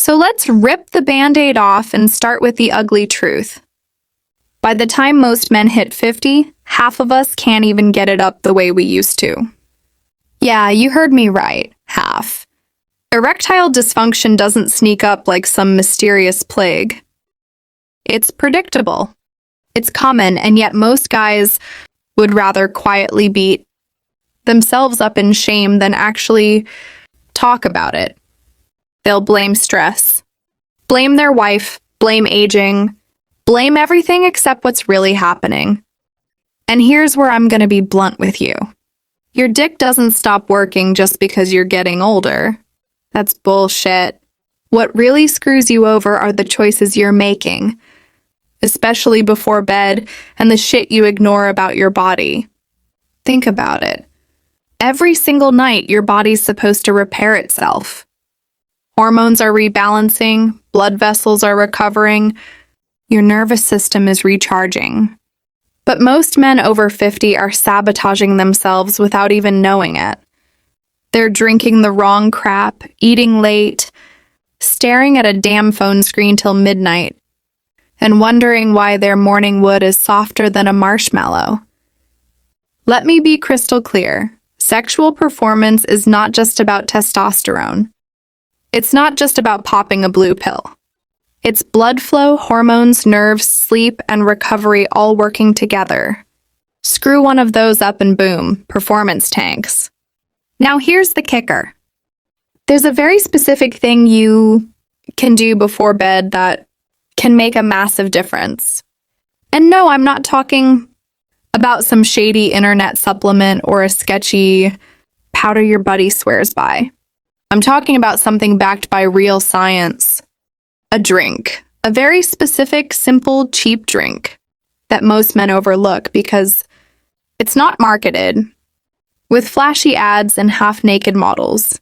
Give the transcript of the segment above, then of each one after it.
So let's rip the Band-Aid off and start with the ugly truth. By the time most men hit 50, half of us can't even get it up the way we used to. Yeah, you heard me right, half. Erectile dysfunction doesn't sneak up like some mysterious plague. It's predictable. It's common, and yet most guys would rather quietly beat themselves up in shame than actually talk about it. They'll blame stress, blame their wife, blame aging, blame everything except what's really happening. And here's where I'm going to be blunt with you. Your dick doesn't stop working just because you're getting older. That's bullshit. What really screws you over are the choices you're making, especially before bed, and the shit you ignore about your body. Think about it. Every single night, your body's supposed to repair itself. Hormones are rebalancing, blood vessels are recovering, your nervous system is recharging. But most men over 50 are sabotaging themselves without even knowing it. They're drinking the wrong crap, eating late, staring at a damn phone screen till midnight, and wondering why their morning wood is softer than a marshmallow. Let me be crystal clear. Sexual performance is not just about testosterone. It's not just about popping a blue pill. It's blood flow, hormones, nerves, sleep, and recovery all working together. Screw one of those up and boom, performance tanks. Now here's the kicker. There's a very specific thing you can do before bed that can make a massive difference. And no, I'm not talking about some shady internet supplement or a sketchy powder your buddy swears by. I'm talking about something backed by real science. A drink. A very specific, simple, cheap drink that most men overlook because it's not marketed with flashy ads and half-naked models.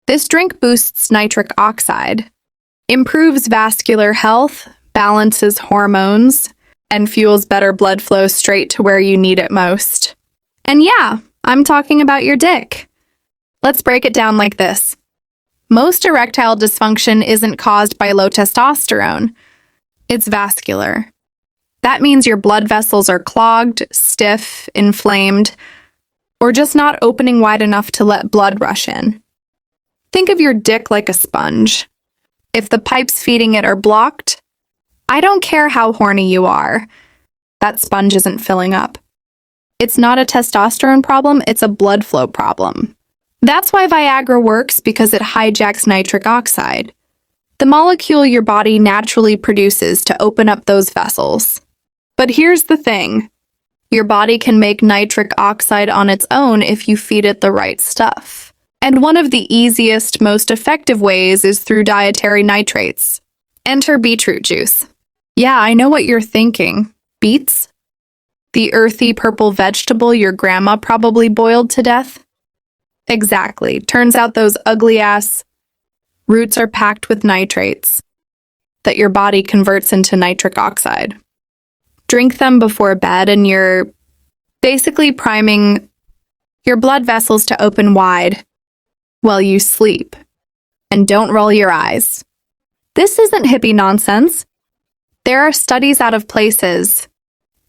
This drink boosts nitric oxide, improves vascular health, balances hormones, and fuels better blood flow straight to where you need it most. And yeah, I'm talking about your dick. Let's break it down like this. Most erectile dysfunction isn't caused by low testosterone. It's vascular. That means your blood vessels are clogged, stiff, inflamed, or just not opening wide enough to let blood rush in. Think of your dick like a sponge. If the pipes feeding it are blocked, I don't care how horny you are, that sponge isn't filling up. It's not a testosterone problem, it's a blood flow problem. That's why Viagra works, because it hijacks nitric oxide, the molecule your body naturally produces to open up those vessels. But here's the thing. Your body can make nitric oxide on its own if you feed it the right stuff. And one of the easiest, most effective ways is through dietary nitrates. Enter beetroot juice. Yeah, I know what you're thinking. Beets? The earthy purple vegetable your grandma probably boiled to death? Exactly. Turns out those ugly-ass roots are packed with nitrates that your body converts into nitric oxide. Drink them before bed and you're basically priming your blood vessels to open wide while you sleep. And don't roll your eyes. This isn't hippie nonsense. There are studies out of places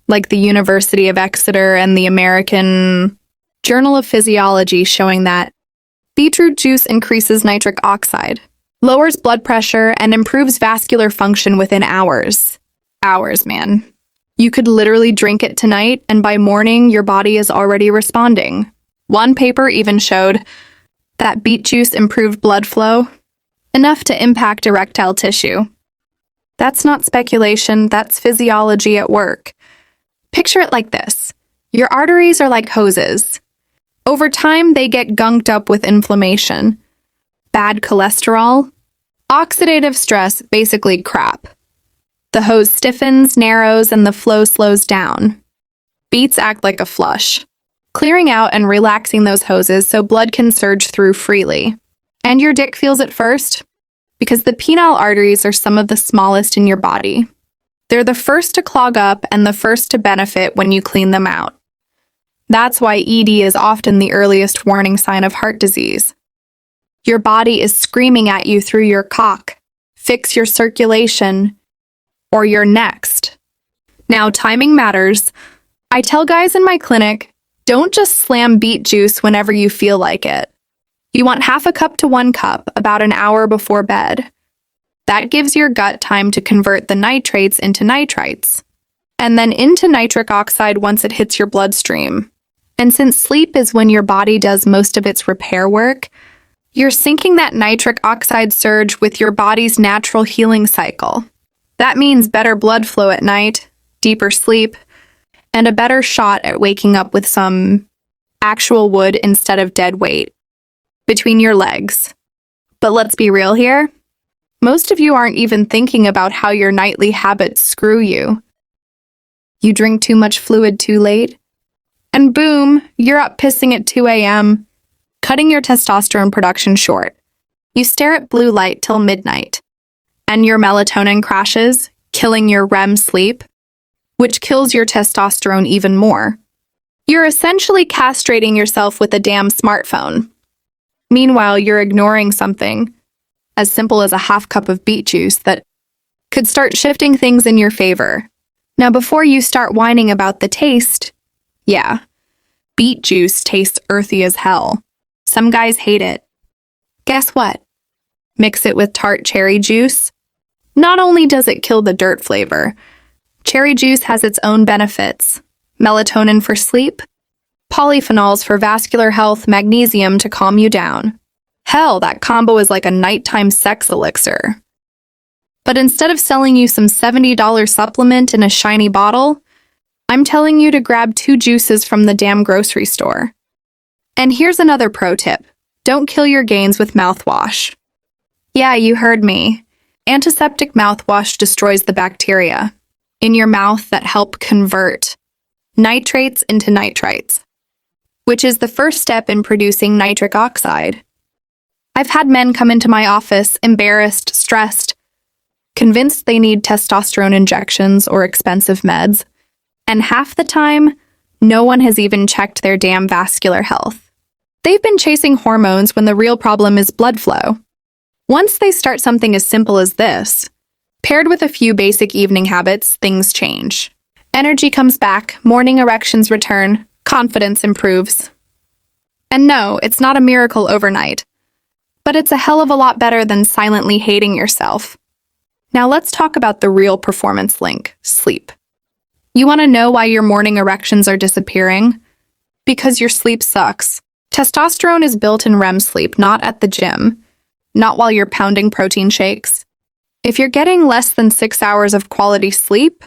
like the University of Exeter and the American Journal of Physiology showing that beetroot juice increases nitric oxide, lowers blood pressure, and improves vascular function within hours. Hours, man. You could literally drink it tonight, and by morning, your body is already responding. One paper even showed that beet juice improved blood flow enough to impact erectile tissue. That's not speculation, that's physiology at work. Picture it like this. Your arteries are like hoses. Over time, they get gunked up with inflammation, bad cholesterol, oxidative stress, basically crap. The hose stiffens, narrows, and the flow slows down. Beets act like a flush, clearing out and relaxing those hoses so blood can surge through freely. And your dick feels it first, because the penile arteries are some of the smallest in your body. They're the first to clog up and the first to benefit when you clean them out. That's why ED is often the earliest warning sign of heart disease. Your body is screaming at you through your cock, fix your circulation, or you're next. Now, timing matters. I tell guys in my clinic, don't just slam beet juice whenever you feel like it. You want half a cup to 1 cup about an hour before bed. That gives your gut time to convert the nitrates into nitrites, and then into nitric oxide once it hits your bloodstream. And since sleep is when your body does most of its repair work, you're syncing that nitric oxide surge with your body's natural healing cycle. That means better blood flow at night, deeper sleep, and a better shot at waking up with some actual wood instead of dead weight between your legs. But let's be real here. Most of you aren't even thinking about how your nightly habits screw you. You drink too much fluid too late, and boom, you're up pissing at 2 a.m., cutting your testosterone production short. You stare at blue light till midnight, and your melatonin crashes, killing your REM sleep, which kills your testosterone even more. You're essentially castrating yourself with a damn smartphone. Meanwhile, you're ignoring something as simple as a half cup of beet juice that could start shifting things in your favor. Now, before you start whining about the taste, yeah, beet juice tastes earthy as hell. Some guys hate it. Guess what? Mix it with tart cherry juice. Not only does it kill the dirt flavor, cherry juice has its own benefits. Melatonin for sleep, polyphenols for vascular health, magnesium to calm you down. Hell, that combo is like a nighttime sex elixir. But instead of selling you some $70 supplement in a shiny bottle, I'm telling you to grab 2 juices from the damn grocery store. And here's another pro tip. Don't kill your gains with mouthwash. Yeah, you heard me. Antiseptic mouthwash destroys the bacteria in your mouth that help convert nitrates into nitrites, which is the first step in producing nitric oxide. I've had men come into my office embarrassed, stressed, convinced they need testosterone injections or expensive meds, and half the time, no one has even checked their damn vascular health. They've been chasing hormones when the real problem is blood flow. Once they start something as simple as this, paired with a few basic evening habits, things change. Energy comes back, morning erections return, confidence improves. And no, it's not a miracle overnight, but it's a hell of a lot better than silently hating yourself. Now let's talk about the real performance link, sleep. You want to know why your morning erections are disappearing? Because your sleep sucks. Testosterone is built in REM sleep, not at the gym, not while you're pounding protein shakes. If you're getting less than 6 hours of quality sleep,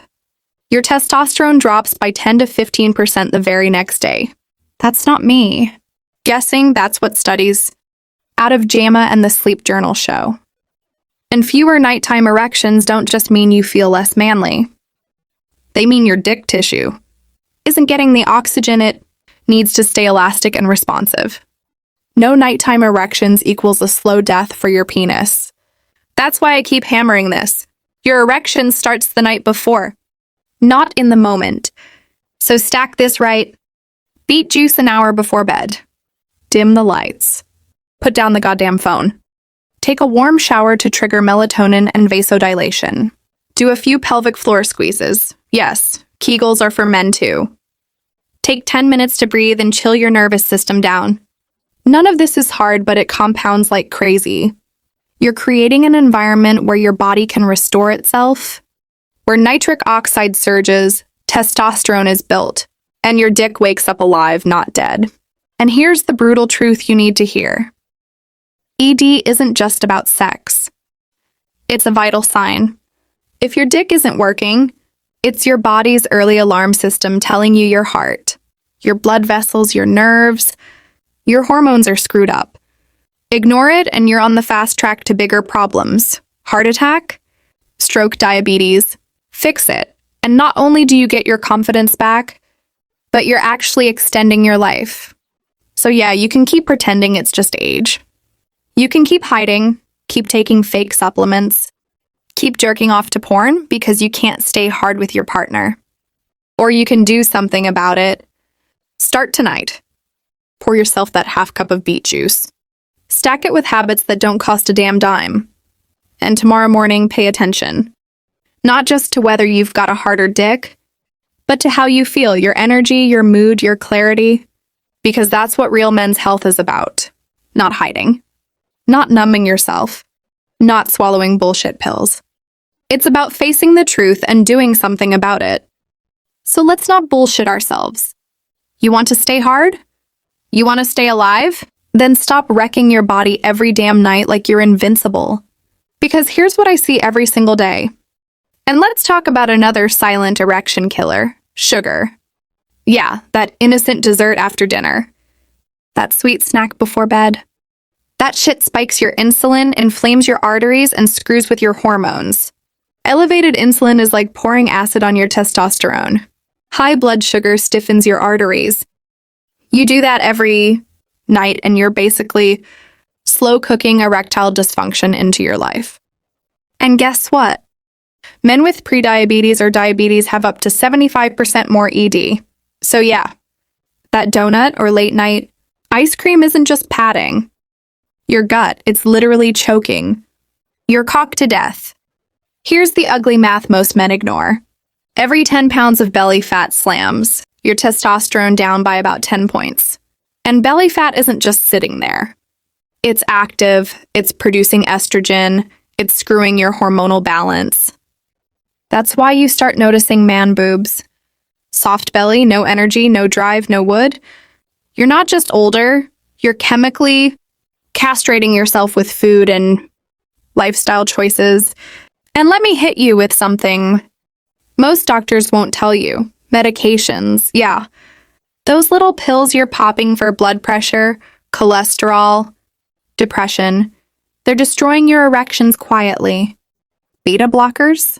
your testosterone drops by 10 to 15% the very next day. That's not me guessing, that's what studies out of JAMA and the Sleep Journal show. And fewer nighttime erections don't just mean you feel less manly. They mean your dick tissue isn't getting the oxygen it needs to stay elastic and responsive. No nighttime erections equals a slow death for your penis. That's why I keep hammering this. Your erection starts the night before, not in the moment. So stack this right. Beet juice an hour before bed. Dim the lights. Put down the goddamn phone. Take a warm shower to trigger melatonin and vasodilation. Do a few pelvic floor squeezes. Yes, Kegels are for men too. Take 10 minutes to breathe and chill your nervous system down. None of this is hard, but it compounds like crazy. You're creating an environment where your body can restore itself, where nitric oxide surges, testosterone is built, and your dick wakes up alive, not dead. And here's the brutal truth you need to hear. ED isn't just about sex. It's a vital sign. If your dick isn't working, it's your body's early alarm system telling you your heart, your blood vessels, your nerves, your hormones are screwed up. Ignore it and you're on the fast track to bigger problems. Heart attack, stroke, diabetes. Fix it. And not only do you get your confidence back, but you're actually extending your life. So yeah, you can keep pretending it's just age. You can keep hiding, keep taking fake supplements, keep jerking off to porn because you can't stay hard with your partner. Or you can do something about it. Start tonight. Pour yourself that half cup of beet juice. Stack it with habits that don't cost a damn dime. And tomorrow morning, pay attention. Not just to whether you've got a harder dick, but to how you feel, your energy, your mood, your clarity. Because that's what real men's health is about. Not hiding. Not numbing yourself. Not swallowing bullshit pills. It's about facing the truth and doing something about it. So let's not bullshit ourselves. You want to stay hard? You want to stay alive? Then stop wrecking your body every damn night like you're invincible. Because here's what I see every single day. And let's talk about another silent erection killer, sugar. Yeah, that innocent dessert after dinner. That sweet snack before bed. That shit spikes your insulin, inflames your arteries, and screws with your hormones. Elevated insulin is like pouring acid on your testosterone. High blood sugar stiffens your arteries. You do that every night, and you're basically slow cooking erectile dysfunction into your life. And guess what? Men with prediabetes or diabetes have up to 75% more ED. So yeah, that donut or late night ice cream isn't just padding. Your gut, it's literally choking. You're cocked to death. Here's the ugly math most men ignore. Every 10 pounds of belly fat slams your testosterone down by about 10 points. And belly fat isn't just sitting there. It's active, it's producing estrogen, it's screwing your hormonal balance. That's why you start noticing man boobs. Soft belly, no energy, no drive, no wood. You're not just older, you're chemically castrating yourself with food and lifestyle choices. And let me hit you with something most doctors won't tell you. Medications, yeah. Those little pills you're popping for blood pressure, cholesterol, depression, they're destroying your erections quietly. Beta blockers?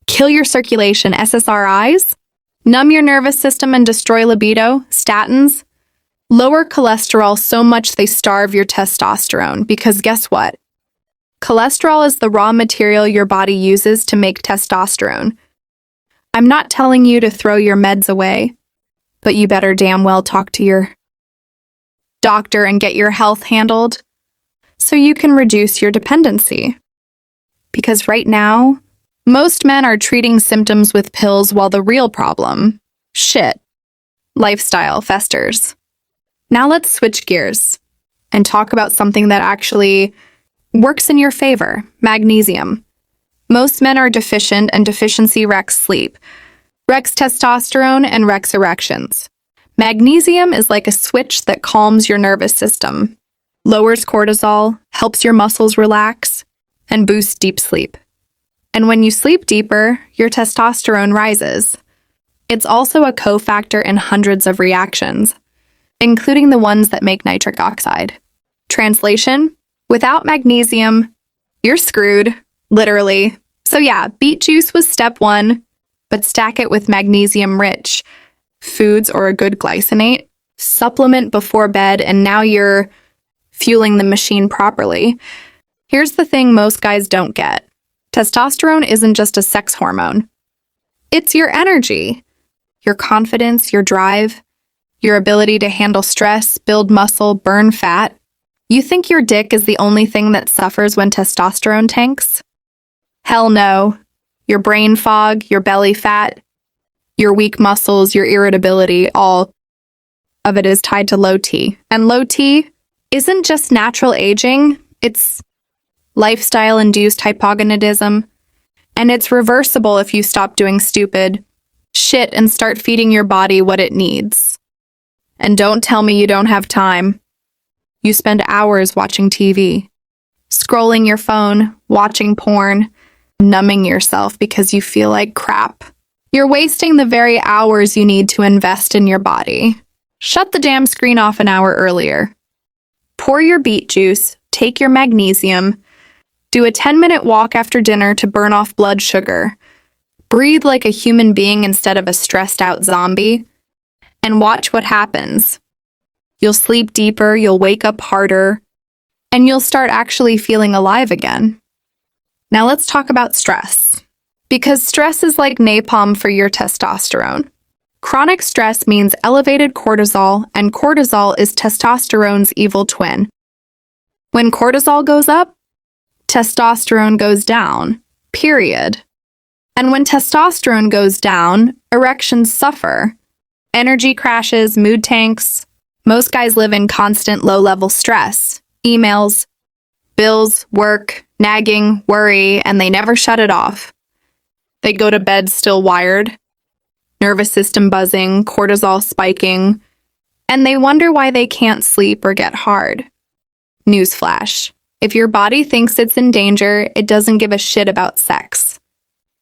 Kill your circulation, SSRIs? Numb your nervous system and destroy libido, statins? Lower cholesterol so much they starve your testosterone, because guess what? Cholesterol is the raw material your body uses to make testosterone. I'm not telling you to throw your meds away, but you better damn well talk to your doctor and get your health handled so you can reduce your dependency. Because right now, most men are treating symptoms with pills while the real problem, shit, lifestyle, festers. Now let's switch gears and talk about something that actually works in your favor, magnesium. Most men are deficient, and deficiency wrecks sleep, wrecks testosterone, and wrecks erections. Magnesium is like a switch that calms your nervous system, lowers cortisol, helps your muscles relax, and boosts deep sleep. And when you sleep deeper, your testosterone rises. It's also a cofactor in hundreds of reactions, including the ones that make nitric oxide. Translation: without magnesium, you're screwed, literally. So yeah, beet juice was step one, but stack it with magnesium-rich foods or a good glycinate, supplement before bed, and now you're fueling the machine properly. Here's the thing most guys don't get. Testosterone isn't just a sex hormone. It's your energy, your confidence, your drive, your ability to handle stress, build muscle, burn fat. You think your dick is the only thing that suffers when testosterone tanks? Hell no. Your brain fog, your belly fat, your weak muscles, your irritability, all of it is tied to low T. And low T isn't just natural aging, it's lifestyle-induced hypogonadism. And it's reversible if you stop doing stupid shit and start feeding your body what it needs. And don't tell me you don't have time. You spend hours watching TV, scrolling your phone, watching porn, numbing yourself because you feel like crap. You're wasting the very hours you need to invest in your body. Shut the damn screen off an hour earlier. Pour your beet juice, take your magnesium, do a 10-minute walk after dinner to burn off blood sugar, breathe like a human being instead of a stressed-out zombie, and watch what happens. You'll sleep deeper, you'll wake up harder, and you'll start actually feeling alive again. Now let's talk about stress. Because stress is like napalm for your testosterone. Chronic stress means elevated cortisol, and cortisol is testosterone's evil twin. When cortisol goes up, testosterone goes down, period. And when testosterone goes down, erections suffer. Energy crashes, mood tanks. Most guys live in constant low-level stress. Emails, bills, work, nagging, worry, and they never shut it off. They go to bed still wired, nervous system buzzing, cortisol spiking, and they wonder why they can't sleep or get hard. Newsflash. If your body thinks it's in danger, it doesn't give a shit about sex.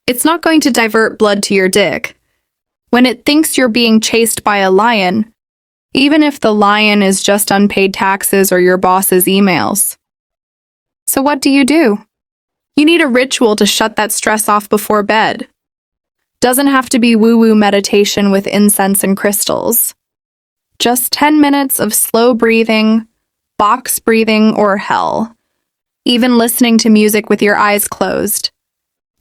It's not going to divert blood to your dick. When it thinks you're being chased by a lion, even if the lion is just unpaid taxes or your boss's emails. So what do? You need a ritual to shut that stress off before bed. Doesn't have to be woo-woo meditation with incense and crystals. Just 10 minutes of slow breathing, box breathing, or hell. Even listening to music with your eyes closed.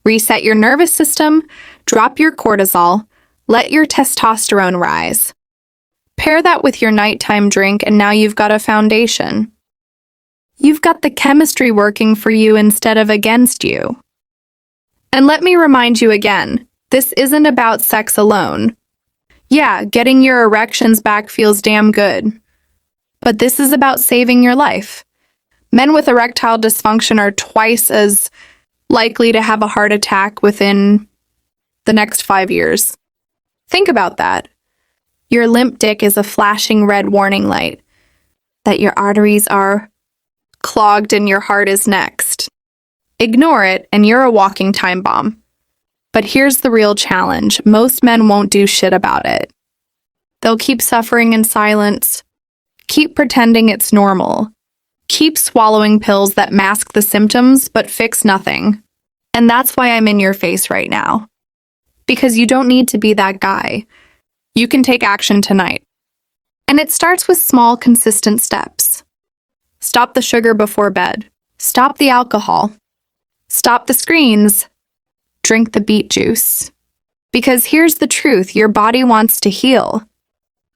Reset your nervous system, drop your cortisol, let your testosterone rise. Pair that with your nighttime drink and now you've got a foundation. You've got the chemistry working for you instead of against you. And let me remind you again, this isn't about sex alone. Yeah, getting your erections back feels damn good. But this is about saving your life. Men with erectile dysfunction are twice as likely to have a heart attack within the next 5 years. Think about that. Your limp dick is a flashing red warning light that your arteries are clogged and your heart is next. Ignore it and you're a walking time bomb. But here's the real challenge. Most men won't do shit about it. They'll keep suffering in silence, keep pretending it's normal, keep swallowing pills that mask the symptoms but fix nothing. And that's why I'm in your face right now. Because you don't need to be that guy. You can take action tonight. And it starts with small, consistent steps. Stop the sugar before bed. Stop the alcohol. Stop the screens. Drink the beet juice. Because here's the truth, your body wants to heal.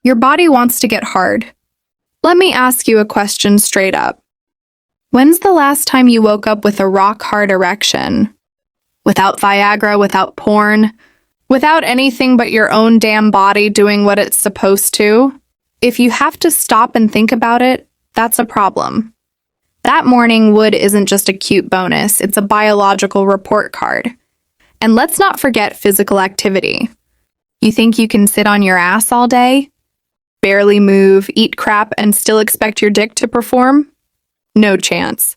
Your body wants to get hard. Let me ask you a question straight up. When's the last time you woke up with a rock-hard erection? Without Viagra, without porn, without anything but your own damn body doing what it's supposed to? If you have to stop and think about it, that's a problem. That morning wood isn't just a cute bonus, it's a biological report card. And let's not forget physical activity. You think you can sit on your ass all day? Barely move, eat crap, and still expect your dick to perform? No chance.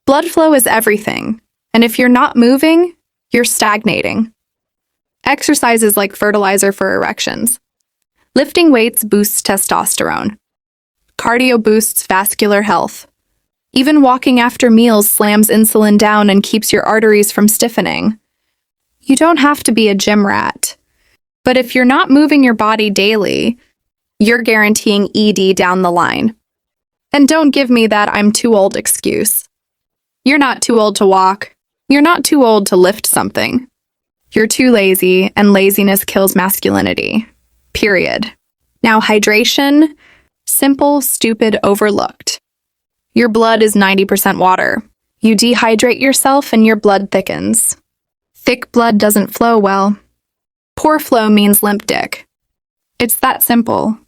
Blood flow is everything, and if you're not moving, you're stagnating. Exercise is like fertilizer for erections. Lifting weights boosts testosterone. Cardio boosts vascular health. Even walking after meals slams insulin down and keeps your arteries from stiffening. You don't have to be a gym rat. But if you're not moving your body daily, you're guaranteeing ED down the line. And don't give me that I'm too old excuse. You're not too old to walk. You're not too old to lift something. You're too lazy, and laziness kills masculinity. Period. Now hydration, simple, stupid, overlooked. Your blood is 90% water. You dehydrate yourself and your blood thickens. Thick blood doesn't flow well. Poor flow means limp dick. It's that simple.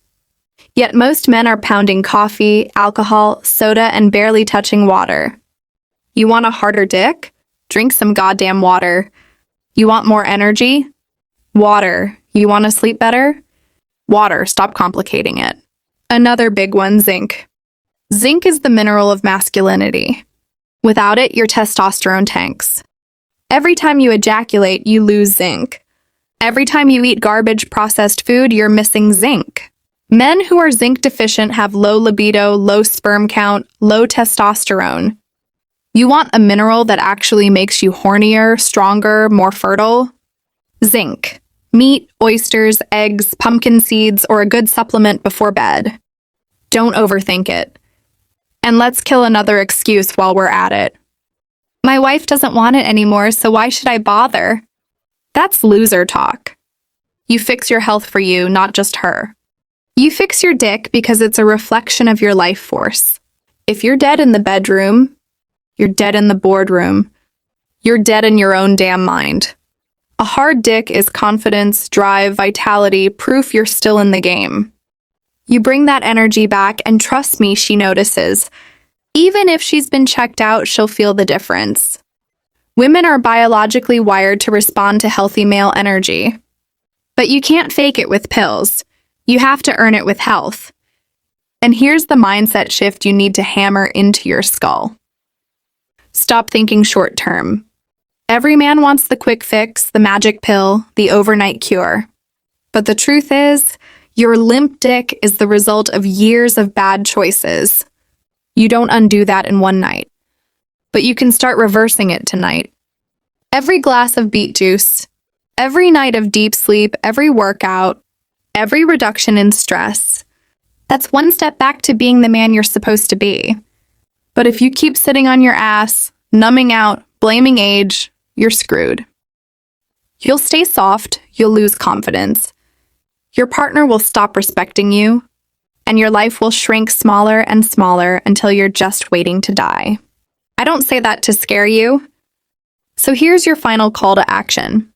Yet most men are pounding coffee, alcohol, soda, and barely touching water. You want a harder dick? Drink some goddamn water. You want more energy? Water. You want to sleep better? Water. Stop complicating it. Another big one, zinc. Zinc is the mineral of masculinity. Without it, your testosterone tanks. Every time you ejaculate, you lose zinc. Every time you eat garbage processed food, you're missing zinc. Men who are zinc deficient have low libido, low sperm count, low testosterone. You want a mineral that actually makes you hornier, stronger, more fertile? Zinc. Meat, oysters, eggs, pumpkin seeds, or a good supplement before bed. Don't overthink it. And let's kill another excuse while we're at it. My wife doesn't want it anymore, so why should I bother? That's loser talk. You fix your health for you, not just her. You fix your dick because it's a reflection of your life force. If you're dead in the bedroom, You're dead in the boardroom. You're dead in your own damn mind. A hard dick is confidence, drive, vitality, proof you're still in the game. You bring that energy back, and trust me, she notices. Even if she's been checked out, she'll feel the difference. Women are biologically wired to respond to healthy male energy. But you can't fake it with pills. You have to earn it with health. And here's the mindset shift you need to hammer into your skull. Stop thinking short term. Every man wants the quick fix, the magic pill, the overnight cure. But the truth is, your limp dick is the result of years of bad choices. You don't undo that in one night. But you can start reversing it tonight. Every glass of beet juice, every night of deep sleep, every workout, every reduction in stress. That's one step back to being the man you're supposed to be. But if you keep sitting on your ass, numbing out, blaming age, you're screwed. You'll stay soft, you'll lose confidence. Your partner will stop respecting you, and your life will shrink smaller and smaller until you're just waiting to die. I don't say that to scare you. So here's your final call to action.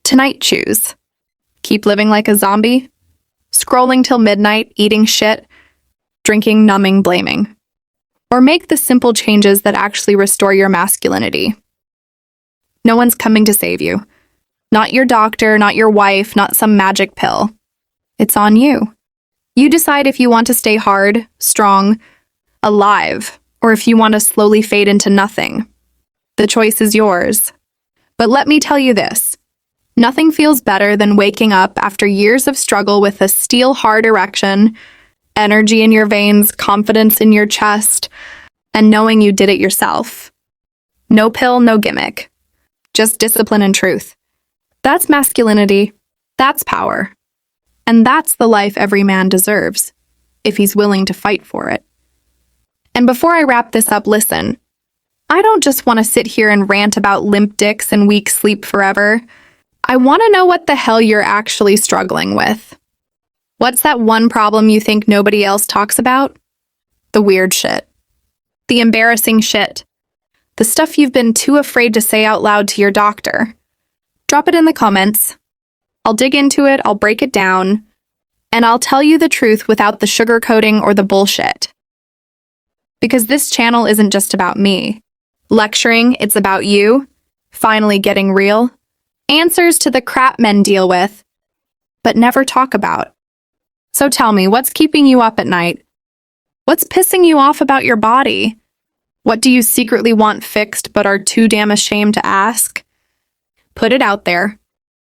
Tonight, choose. Keep living like a zombie, scrolling till midnight, eating shit, drinking, numbing, blaming. Or make the simple changes that actually restore your masculinity. No one's coming to save you. Not your doctor, not your wife, not some magic pill. It's on you. You decide if you want to stay hard, strong, alive, or if you want to slowly fade into nothing. The choice is yours. But let me tell you this. Nothing feels better than waking up after years of struggle with a steel-hard erection, energy in your veins, confidence in your chest, and knowing you did it yourself. No pill, no gimmick. Just discipline and truth. That's masculinity. That's power. And that's the life every man deserves, if he's willing to fight for it. And before I wrap this up, listen. I don't just want to sit here and rant about limp dicks and weak sleep forever. I want to know what the hell you're actually struggling with. What's that one problem you think nobody else talks about? The weird shit. The embarrassing shit. The stuff you've been too afraid to say out loud to your doctor. Drop it in the comments. I'll dig into it, I'll break it down, and I'll tell you the truth without the sugarcoating or the bullshit. Because this channel isn't just about me. Lecturing, it's about you, finally getting real, answers to the crap men deal with, but never talk about. So tell me, what's keeping you up at night? What's pissing you off about your body? What do you secretly want fixed but are too damn ashamed to ask? Put it out there.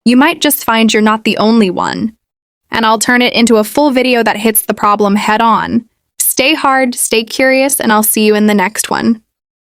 You might just find you're not the only one, and I'll turn it into a full video that hits the problem head on. Stay hard, stay curious, and I'll see you in the next one.